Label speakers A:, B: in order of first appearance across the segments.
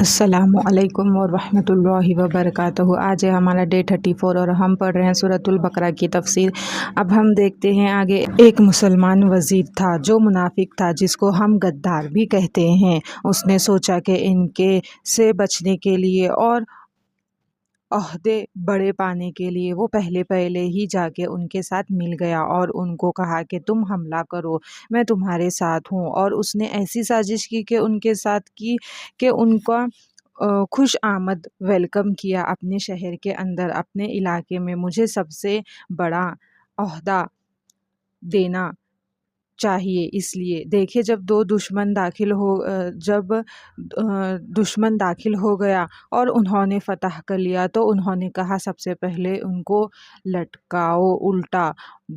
A: السلام علیکم ورحمۃ اللہ وبرکاتہ۔ آج ہے ہمارا ڈے 34 اور ہم پڑھ رہے ہیں سورۃ البقرہ کی تفسیر۔ اب ہم دیکھتے ہیں آگے۔ ایک مسلمان وزیر تھا جو منافق تھا، جس کو ہم غدار بھی کہتے ہیں۔ اس نے سوچا کہ ان کے سے بچنے کے لیے اور عہدے بڑے پانے کے لیے وہ پہلے ہی جا کے ان کے ساتھ مل گیا اور ان کو کہا کہ تم حملہ کرو، میں تمہارے ساتھ ہوں۔ اور اس نے ایسی سازش کی کہ ان کے ساتھ کی کہ ان کا خوش آمد ویلکم کیا اپنے شہر کے اندر، اپنے علاقے میں۔ مجھے سب سے بڑا عہدہ دینا چاہیے۔ اس لیے دیکھے جب دشمن داخل ہو گیا اور انہوں نے فتح کر لیا تو انہوں نے کہا سب سے پہلے ان کو لٹکاؤ الٹا،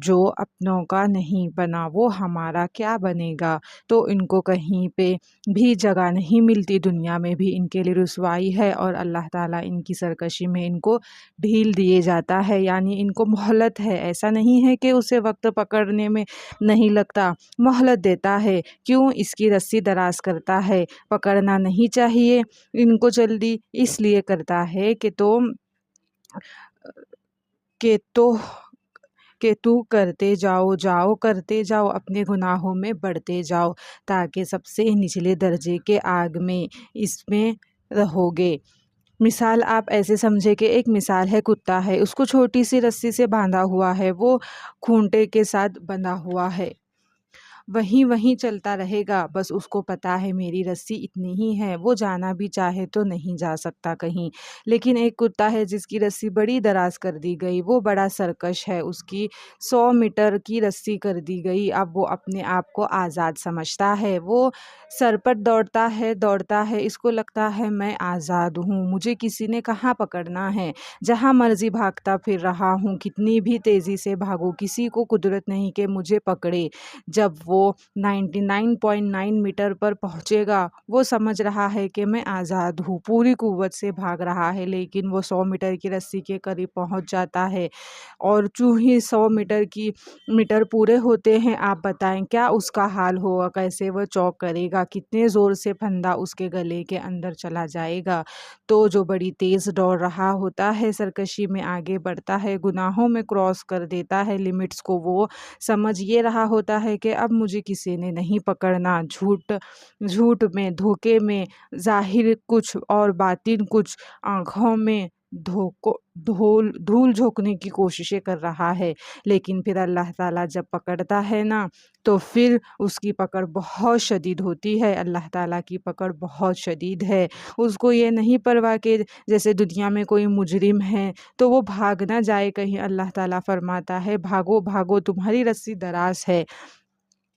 A: جو اپنوں کا نہیں بنا وہ ہمارا کیا بنے گا۔ تو ان کو کہیں پہ بھی جگہ نہیں ملتی، دنیا میں بھی ان کے لیے رسوائی ہے، اور اللہ تعالیٰ ان کی سرکشی میں ان کو ڈھیل دیے جاتا ہے، یعنی ان کو مہلت ہے۔ ایسا نہیں ہے کہ اسے وقت پکڑنے میں نہیں لگتا، مہلت دیتا ہے۔ کیوں؟ اس کی رسی دراز کرتا ہے۔ پکڑنا نہیں چاہیے ان کو جلدی، اس لیے کرتا ہے کہ تو کرتے کرتے جاؤ، اپنے گناہوں میں بڑھتے جاؤ، تاکہ سب سے نچلے درجے کے آگ میں اس میں رہو گے۔ مثال آپ ایسے سمجھے کہ ایک مثال ہے، کتا ہے، اس کو چھوٹی سی رسی سے باندھا ہوا ہے، وہ کھونٹے کے ساتھ بندھا ہوا ہے، وہیں چلتا رہے گا، بس اس کو پتا ہے میری رسی اتنی ہی ہے، وہ جانا بھی چاہے تو نہیں جا سکتا کہیں۔ لیکن ایک کتا ہے جس کی رسی بڑی دراز کر دی گئی، وہ بڑا سرکش ہے، اس کی 100 میٹر کی رسی کر دی گئی، اب وہ اپنے آپ کو آزاد سمجھتا ہے، وہ سر پر دوڑتا ہے، اس کو لگتا ہے میں آزاد ہوں، مجھے کسی نے کہاں پکڑنا ہے، جہاں مرضی بھاگتا پھر رہا ہوں، کتنی بھی تیزی سے بھاگوں، کسی کو قدرت نہیں کہ مجھے پکڑے۔ جب وہ 99.9 میٹر پر پہنچے گا، وہ سمجھ رہا ہے کہ میں آزاد ہوں، پوری قوت سے بھاگ رہا ہے، لیکن وہ 100 میٹر کی رسی کے قریب پہنچ جاتا ہے، اور چوں ہی 100 میٹر پورے ہوتے ہیں، آپ بتائیں کیا اس کا حال ہوگا، کیسے وہ چوک کرے گا، کتنے زور سے پھندا اس کے گلے کے اندر چلا جائے گا۔ تو جو بڑی تیز دوڑ رہا ہوتا ہے، سرکشی میں آگے بڑھتا ہے، گناہوں میں کراس کر دیتا ہے لمٹس کو، وہ سمجھ یہ رہا ہوتا ہے کہ اب مجھے کسی نے نہیں پکڑنا، جھوٹ میں، دھوکے میں، ظاہر کچھ اور باطن کچھ، آنکھوں میں دھول جھونکنے کی کوششیں کر رہا ہے، لیکن پھر اللہ تعالیٰ جب پکڑتا ہے نا تو پھر اس کی پکڑ بہت شدید ہوتی ہے، اللہ تعالیٰ کی پکڑ بہت شدید ہے۔ اس کو یہ نہیں پرواہ کہ جیسے دنیا میں کوئی مجرم ہے تو وہ بھاگ نہ جائے کہیں، اللہ تعالیٰ فرماتا ہے بھاگو، تمہاری رسی دراز ہے،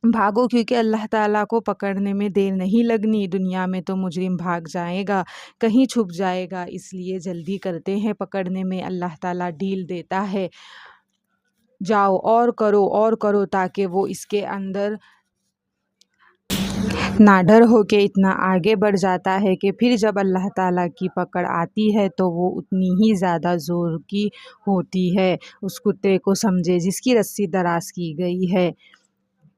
A: بھاگو، کیونکہ اللہ تعالیٰ کو پکڑنے میں دیر نہیں لگنی، دنیا میں تو مجرم بھاگ جائے گا، کہیں چھپ جائے گا، اس لیے جلدی کرتے ہیں پکڑنے میں، اللہ تعالیٰ ڈھیل دیتا ہے، جاؤ اور کرو، تاکہ وہ اس کے اندر ناڈر ہو کے اتنا آگے بڑھ جاتا ہے کہ پھر جب اللہ تعالیٰ کی پکڑ آتی ہے تو وہ اتنی ہی زیادہ زور کی ہوتی ہے۔ اس کتے کو سمجھے جس کی رسی دراز کی گئی ہے۔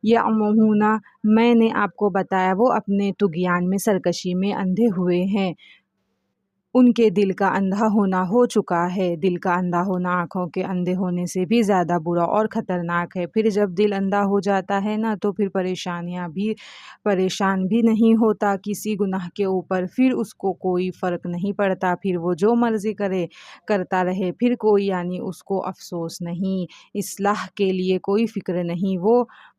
A: یعمہون، میں نے آپ کو بتایا وہ اپنے طغیان میں، سرکشی میں اندھے ہوئے ہیں، ان کے دل کا اندھا ہونا ہو چکا ہے۔ دل کا اندھا ہونا آنکھوں کے اندھے ہونے سے بھی زیادہ برا اور خطرناک ہے۔ پھر جب دل اندھا ہو جاتا ہے نا تو پھر پریشان بھی نہیں ہوتا کسی گناہ کے اوپر، پھر اس کو کوئی فرق نہیں پڑتا، پھر وہ جو مرضی کرتا رہے، پھر کوئی یعنی اس کو افسوس نہیں، اصلاح کے لیے کوئی فکر نہیں،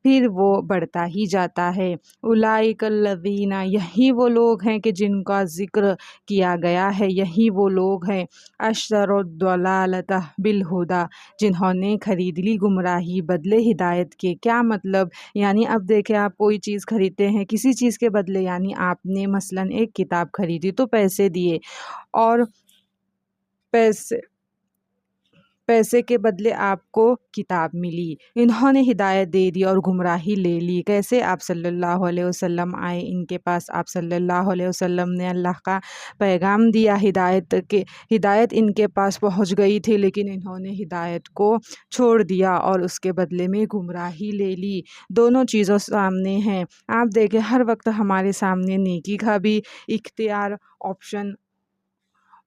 A: پھر وہ بڑھتا ہی جاتا ہے۔ اولئک الذین، یہی وہ لوگ ہیں کہ جن کا ذکر کیا گیا ہے، یہی وہ لوگ ہیں اشتروا الضلالۃ بالہدی، جنہوں نے خرید لی گمراہی بدلے ہدایت کے۔ کیا مطلب؟ یعنی اب دیکھیں، آپ کوئی چیز خریدتے ہیں کسی چیز کے بدلے، یعنی آپ نے مثلاً ایک کتاب خریدی تو پیسے دیے، اور پیسے کے بدلے آپ کو کتاب ملی، انہوں نے ہدایت دے دی اور گمراہی لے لی۔ کیسے آپ صلی اللہ علیہ وسلم آئے ان کے پاس، آپ صلی اللہ علیہ وسلم نے اللہ کا پیغام دیا، ہدایت ان کے پاس پہنچ گئی تھی، لیکن انہوں نے ہدایت کو چھوڑ دیا اور اس کے بدلے میں گمراہی لے لی۔ دونوں چیزوں سامنے ہیں۔ آپ دیکھیں ہر وقت ہمارے سامنے نیکی کا بھی اختیار آپشن،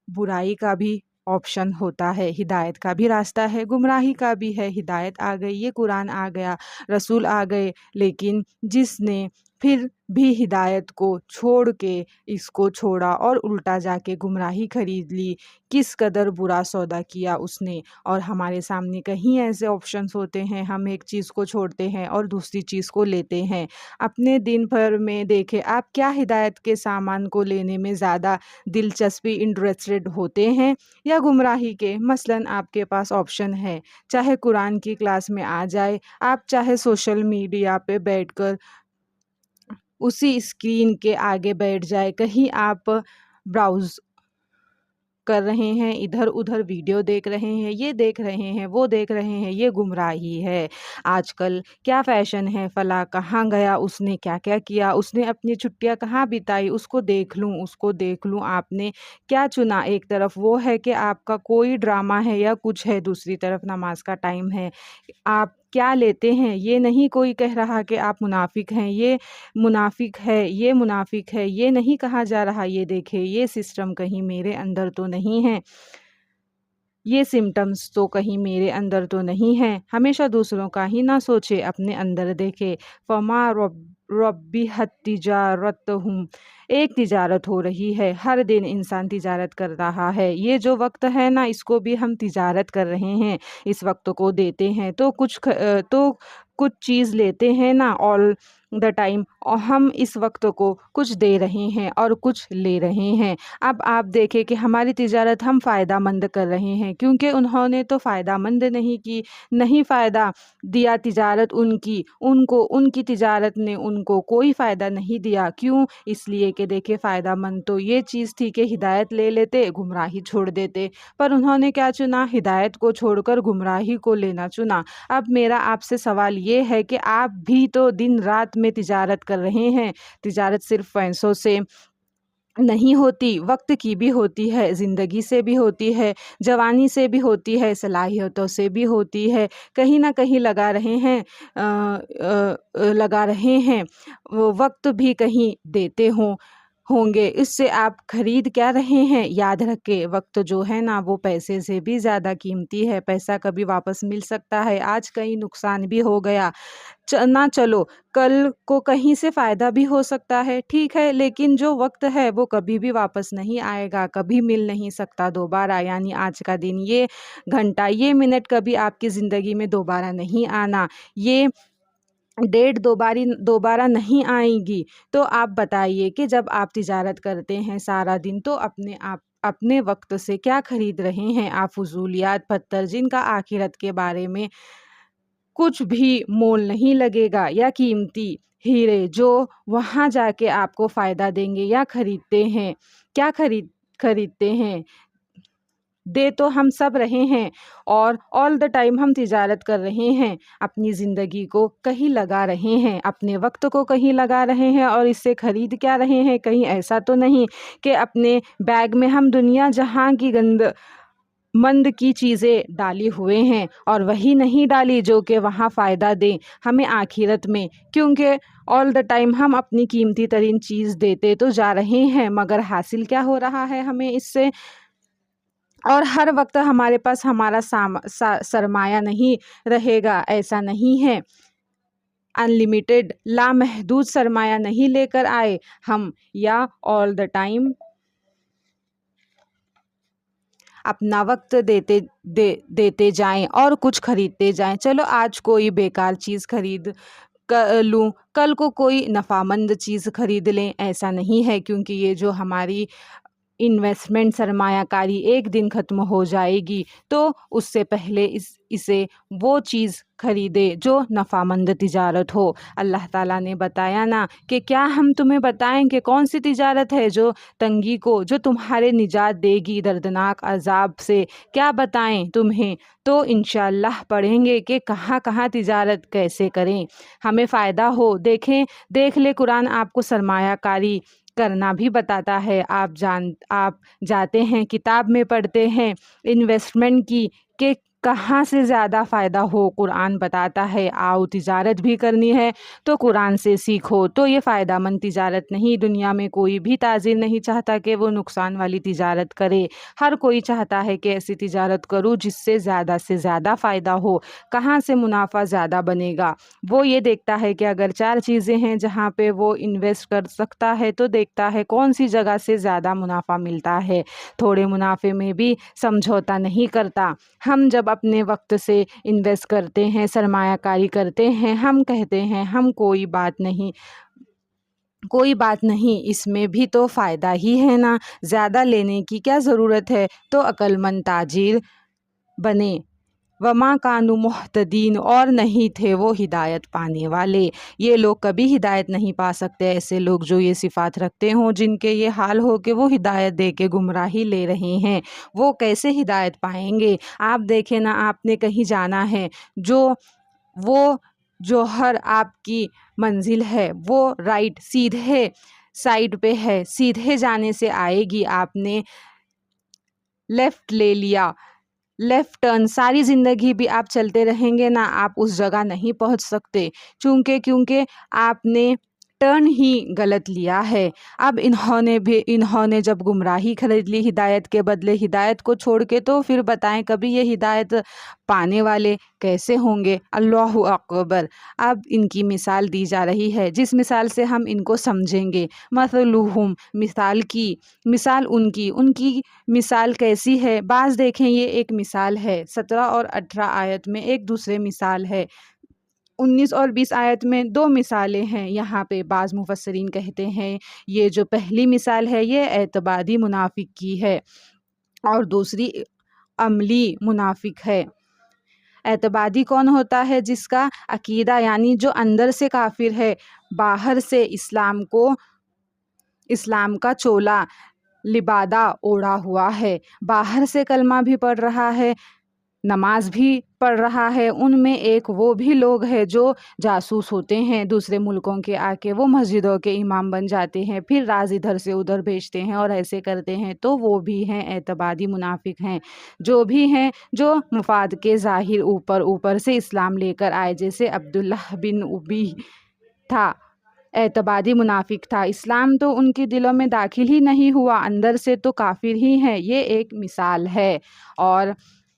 A: برائی کا بھی آپشن ہوتا ہے، ہدایت کا بھی راستہ ہے، گمراہی کا بھی ہے۔ ہدایت آ گئی، یہ قرآن آ گیا، رسول آ گئے، لیکن جس نے پھر بھی ہدایت کو چھوڑ کے اس کو چھوڑا اور الٹا جا کے گمراہی خرید لی، کس قدر برا سودا کیا اس نے۔ اور ہمارے سامنے کہیں ایسے آپشنز ہوتے ہیں، ہم ایک چیز کو چھوڑتے ہیں اور دوسری چیز کو لیتے ہیں۔ اپنے دن بھر میں دیکھیں آپ کیا ہدایت کے سامان کو لینے میں زیادہ دلچسپی انٹرسٹڈ ہوتے ہیں یا گمراہی کے؟ مثلاً آپ کے پاس آپشن ہے، چاہے قرآن کی کلاس میں آ جائے، آپ چاہے سوشل میڈیا پہ بیٹھ کر اسی اسکرین کے آگے بیٹھ جائے، کہیں آپ براؤز کر رہے ہیں، ادھر ادھر ویڈیو دیکھ رہے ہیں، یہ دیکھ رہے ہیں، وہ دیکھ رہے ہیں، یہ گمراہی ہے۔ آج کل کیا فیشن ہے، فلاں کہاں گیا، اس نے کیا کیا کیا، اس نے اپنی چھٹیاں کہاں بتائی، اس کو دیکھ لوں، اس کو دیکھ لوں۔ آپ نے کیا چنا؟ ایک طرف وہ ہے کہ آپ کا کوئی ڈرامہ ہے یا کچھ ہے، دوسری طرف نماز کا ٹائم ہے۔ آپ کیا لیتے ہیں؟ یہ نہیں کوئی کہہ رہا کہ آپ منافق ہیں، یہ منافق ہے، یہ منافق ہے، یہ نہیں کہا جا رہا۔ یہ دیکھے یہ سسٹم کہیں میرے اندر تو نہیں ہے، یہ سمٹمز تو کہیں میرے اندر تو نہیں ہے۔ ہمیشہ دوسروں کا ہی نہ سوچے، اپنے اندر دیکھے۔ فما ربحت تجارتہم، ایک تجارت ہو رہی ہے، ہر دن انسان تجارت کر رہا ہے۔ یہ جو وقت ہے نا، اس کو بھی ہم تجارت کر رہے ہیں۔ اس وقت کو دیتے ہیں تو کچھ چیز لیتے ہیں نا، آل دا ٹائم، اور ہم اس وقت کو کچھ دے رہے ہیں اور کچھ لے رہے ہیں۔ اب آپ دیکھیں کہ ہماری تجارت ہم فائدہ مند کر رہے ہیں، کیونکہ انہوں نے تو فائدہ مند نہیں کی، نہیں فائدہ دیا تجارت ان کی تجارت نے ان کو کوئی فائدہ نہیں دیا۔ کیوں؟ اس لیے کہ دیکھیں فائدہ مند تو یہ چیز تھی کہ ہدایت لے لیتے، گمراہی چھوڑ دیتے، پر انہوں نے کیا چنا؟ ہدایت کو چھوڑ کر گمراہی کو لینا چنا۔ اب میرا آپ سے سوال یہ ہے کہ آپ بھی تو دن رات میں تجارت کر رہے ہیں۔ تجارت صرف پیسوں سے نہیں ہوتی، وقت کی بھی ہوتی ہے، زندگی سے بھی ہوتی ہے، جوانی سے بھی ہوتی ہے، صلاحیتوں سے بھی ہوتی ہے۔ کہیں نہ کہیں لگا رہے ہیں، وہ وقت بھی کہیں دیتے ہوں گے، اس سے آپ خرید کیا رہے ہیں؟ یاد رکھے وقت جو ہے نا، وہ پیسے سے بھی زیادہ قیمتی ہے۔ پیسہ کبھی واپس مل سکتا ہے، آج کہیں نقصان بھی ہو گیا نہ چلو، کل کو کہیں سے فائدہ بھی ہو سکتا ہے، ٹھیک ہے، لیکن جو وقت ہے وہ کبھی بھی واپس نہیں آئے گا، کبھی مل نہیں سکتا دوبارہ۔ یعنی آج کا دن، یہ گھنٹہ، یہ منٹ کبھی آپ کی زندگی میں دوبارہ نہیں آنا، یہ ڈیٹ دوبارہ نہیں آئے گی۔ تو آپ بتائیے کہ جب آپ تجارت کرتے ہیں سارا دن، تو اپنے وقت سے کیا خرید رہے ہیں؟ آپ فضولیات پتھر، جن کا آخرت کے بارے میں کچھ بھی مول نہیں لگے گا، یا قیمتی ہیرے جو وہاں جا کے آپ کو فائدہ دیں گے، یا خریدتے ہیں، کیا خریدتے ہیں؟ دے تو ہم سب رہے ہیں، اور آل دا ٹائم ہم تجارت کر رہے ہیں، اپنی زندگی کو کہیں لگا رہے ہیں، اپنے وقت کو کہیں لگا رہے ہیں، اور اس سے خرید کیا رہے ہیں؟ کہیں ایسا تو نہیں کہ اپنے بیگ میں ہم دنیا جہاں کی مند کی چیزیں ڈالی ہوئے ہیں، اور وہی نہیں ڈالی جو کہ وہاں فائدہ دیں ہمیں آخرت میں، کیونکہ آل دا ٹائم ہم اپنی قیمتی ترین چیز دیتے تو جا رہے ہیں، مگر حاصل کیا ہو رہا ہے ہمیں اس سے؟ اور ہر وقت ہمارے پاس ہمارا سرمایہ نہیں رہے گا، ایسا نہیں ہے۔ انلیمیٹڈ، لامحدود سرمایہ نہیں لے کر آئے ہم، یا آل دا ٹائم اپنا وقت دیتے جائیں اور کچھ خریدتے جائیں۔ چلو آج کوئی بیکار چیز خرید لوں، کل کو کوئی نفع مند چیز خرید لیں، ایسا نہیں ہے، کیونکہ یہ جو ہماری انویسٹمنٹ سرمایہ کاری ایک دن ختم ہو جائے گی تو اس سے پہلے اسے وہ چیز خریدے جو نفع مند تجارت ہو۔ اللہ تعالیٰ نے بتایا نا کہ کیا ہم تمہیں بتائیں کہ کون سی تجارت ہے جو تنگی کو، جو تمہارے نجات دے گی دردناک عذاب سے، کیا بتائیں تمہیں؟ تو انشاءاللہ پڑھیں گے کہ کہاں کہاں تجارت کیسے کریں، ہمیں فائدہ ہو۔ دیکھ لے قرآن آپ کو سرمایہ کاری کرنا بھی بتاتا ہے۔ آپ جاتے ہیں کتاب میں پڑھتے ہیں انویسٹمنٹ کی کہ کہاں سے زیادہ فائدہ ہو، قرآن بتاتا ہے آؤ تجارت بھی کرنی ہے تو قرآن سے سیکھو۔ تو یہ فائدہ مند تجارت نہیں، دنیا میں کوئی بھی تاجر نہیں چاہتا کہ وہ نقصان والی تجارت کرے، ہر کوئی چاہتا ہے کہ ایسی تجارت کرو جس سے زیادہ فائدہ ہو، کہاں سے منافع زیادہ بنے گا۔ وہ یہ دیکھتا ہے کہ اگر 4 چیزیں ہیں جہاں پہ وہ انویسٹ کر سکتا ہے تو دیکھتا ہے کون سی جگہ سے زیادہ منافع ملتا ہے، تھوڑے منافع میں بھی سمجھوتا نہیں کرتا۔ ہم جب اپنے وقت سے انویسٹ کرتے ہیں، سرمایہ کاری کرتے ہیں، ہم کہتے ہیں ہم کوئی بات نہیں، اس میں بھی تو فائدہ ہی ہے نا، زیادہ لینے کی کیا ضرورت ہے، تو عقل مند تاجر بنے۔ وما کانوا مہتدین، اور نہیں تھے وہ ہدایت پانے والے۔ یہ لوگ کبھی ہدایت نہیں پا سکتے، ایسے لوگ جو یہ صفات رکھتے ہوں، جن کے یہ حال ہو کہ وہ ہدایت دے کے گمراہی لے رہے ہیں، وہ کیسے ہدایت پائیں گے؟ آپ دیکھیں نا، آپ نے کہیں جانا ہے، وہ جوہر آپ کی منزل ہے وہ رائٹ سیدھے سائڈ پہ ہے، سیدھے جانے سے آئے گی، آپ نے لیفٹ لے لیا، لیفٹ ٹرن، ساری زندگی بھی آپ چلتے رہیں گے نا، آپ اس جگہ نہیں پہنچ سکتے، کیونکہ آپ نے ٹرن ہی غلط لیا ہے۔ اب انہوں نے جب گمراہی خرید لی ہدایت کے بدلے، ہدایت کو چھوڑ کے، تو پھر بتائیں کبھی یہ ہدایت پانے والے کیسے ہوں گے؟ اللہ اکبر۔ اب ان کی مثال دی جا رہی ہے، جس مثال سے ہم ان کو سمجھیں گے۔ مثلہم، مثال ان کی مثال کیسی ہے؟ بعض دیکھیں یہ ایک مثال ہے، 17 اور 18 آیت میں ایک دوسرے مثال ہے، 19 اور 20 آیت میں 2 مثالیں ہیں۔ یہاں پہ بعض مفسرین کہتے ہیں یہ جو پہلی مثال ہے یہ اعتبادی منافق کی ہے اور دوسری عملی منافق ہے۔ اعتبادی کون ہوتا ہے؟ جس کا عقیدہ، یعنی جو اندر سے کافر ہے، باہر سے اسلام کا چولا لبادہ اوڑھا ہوا ہے، باہر سے کلمہ بھی پڑھ رہا ہے، نماز بھی پڑھ رہا ہے۔ ان میں ایک وہ بھی لوگ ہیں جو جاسوس ہوتے ہیں دوسرے ملکوں کے، آ کے وہ مسجدوں کے امام بن جاتے ہیں، پھر راز ادھر سے ادھر بھیجتے ہیں اور ایسے کرتے ہیں، تو وہ بھی ہیں اعتبادی منافق ہیں۔ جو بھی ہیں جو مفاد کے ظاہر اوپر سے اسلام لے کر آئے، جیسے عبداللہ بن ابی تھا، اعتبادی منافق تھا، اسلام تو ان کے دلوں میں داخل ہی نہیں ہوا، اندر سے تو کافر ہی ہیں۔ یہ ایک مثال ہے۔ اور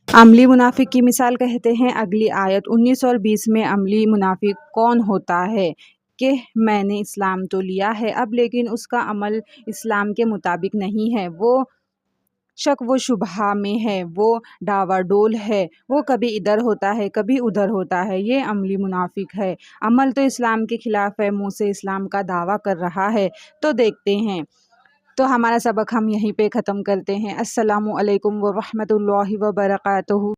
A: عملی منافق کی مثال کہتے ہیں اگلی آیت 19 اور 20 میں۔ عملی منافق کون ہوتا ہے؟ کہ میں نے اسلام تو لیا ہے اب، لیکن اس کا عمل اسلام کے مطابق نہیں ہے، وہ شک و شبہ میں ہے، وہ ڈاوا ڈول ہے، وہ کبھی ادھر ہوتا ہے کبھی ادھر ہوتا ہے، یہ عملی منافق ہے۔ عمل تو اسلام کے خلاف ہے، منہ سے اسلام کا دعویٰ کر رہا ہے۔ تو دیکھتے ہیں، تو ہمارا سبق ہم یہیں پہ ختم کرتے ہیں۔ السلام علیکم ورحمۃ اللہ وبرکاتہ۔